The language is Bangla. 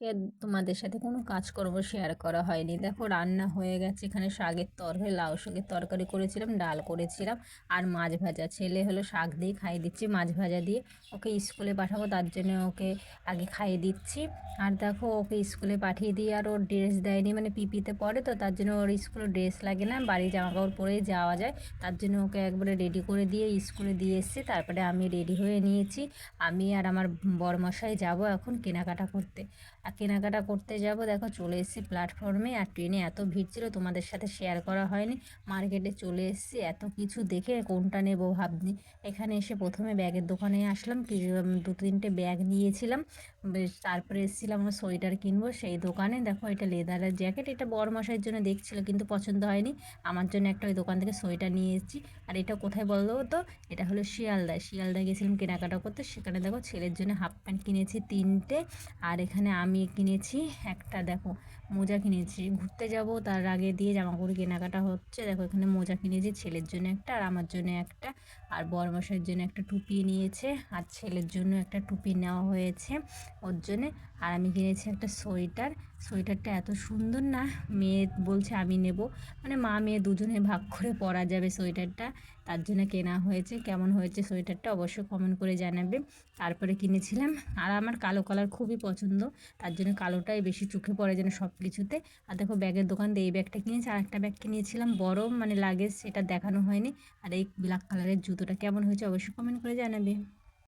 আজকে তোমাদের সাথে কোনো কাজকর্ম শেয়ার করা হয়নি। দেখো রান্না হয়ে গেছে, এখানে শাকের তরকারি, লাউ শাকের তরকারি করেছিলাম, ডাল করেছিলাম আর মাছ ভাজা। ছেলে হলো শাক দিয়ে খাইয়ে দিচ্ছি, মাছ ভাজা দিয়ে। ওকে স্কুলে পাঠাবো, তার জন্য ওকে আগে খাইয়ে দিচ্ছি। আর দেখো ওকে স্কুলে পাঠিয়ে দিয়ে আর ওর ড্রেস দেয়নি, মানে পিপিতে পড়ে তো, তার জন্য ওর স্কুলে ড্রেস লাগে না, বাড়ি জামা কাপড় পরেই যাওয়া যায়। তার জন্য ওকে একবারে রেডি করে দিয়ে স্কুলে দিয়ে এসেছি। তারপরে আমি রেডি হয়ে নিয়েছি। আমি আর আমার বরমশাই যাব এখন কেনাকাটা করতে। আর কেনাকাটা করতে যাব, দেখো চলে এসেছি প্ল্যাটফর্মে। আর ট্রেনে এত ভিড় ছিল, তোমাদের সাথে শেয়ার করা হয়নি। মার্কেটে চলে এসেছি, এত কিছু দেখে কোনটা নেব ভাবনি। এখানে এসে প্রথমে ব্যাগের দোকানে আসলাম, কিছু 2-3টে ব্যাগ নিয়েছিলাম। তারপরে এসেছিলাম আমার সোয়েটার কিনবো সেই দোকানে। দেখো এটা লেদারের জ্যাকেট, এটা বড়মশাইয়ের জন্য দেখছিল কিন্তু পছন্দ হয়নি। আমার জন্য একটা ওই দোকান থেকে সোয়েটার নিয়ে এসেছি। আর এটা কোথায় বললো তো, এটা হলো শিয়ালদায় গেছিলাম কেনাকাটা করতে। সেখানে দেখো ছেলের জন্য হাফ প্যান্ট কিনেছি 3টে। আর এখানে আমি কিনেছি একটা, দেখো মোজা কিনেছি। ঘুরতে যাব তার আগে দিয়ে জামা কাপড় কেনাকাটা হচ্ছে। দেখো এখানে মোজা কিনেছি ছেলের জন্য একটা আর আমার জন্য একটা। আর বড়মশাইয়ের জন্য একটা টুপি নিয়েছে, আর ছেলের জন্য একটা টুপি নেওয়া হয়েছে ওর জন্যে। আর আমি কিনেছি একটা সোয়েটারটা এত সুন্দর না, মেয়ে বলছে আমি নেব, মানে মা মেয়ে দুজনে ভাগ করে পরা যাবে সোয়েটারটা, তার জন্য কেনা হয়েছে। কেমন হয়েছে সোয়েটারটা অবশ্যই কমেন্ট করে জানাবে। তারপরে কিনেছিলাম, আর আমার কালো কালার খুবই পছন্দ, তার জন্য কালোটাই বেশি চোখে পড়ে যেন সব কিছুতে। আর দেখো ব্যাগের দোকান দিয়ে এই ব্যাগটা কিনেছি, আর একটা ব্যাগ কিনেছিলাম বড়, মানে লাগেজ, সেটা দেখানো হয়নি। আর এই ব্ল্যাক কালারের জুতোটা কেমন হয়েছে অবশ্যই কমেন্ট করে জানাবে।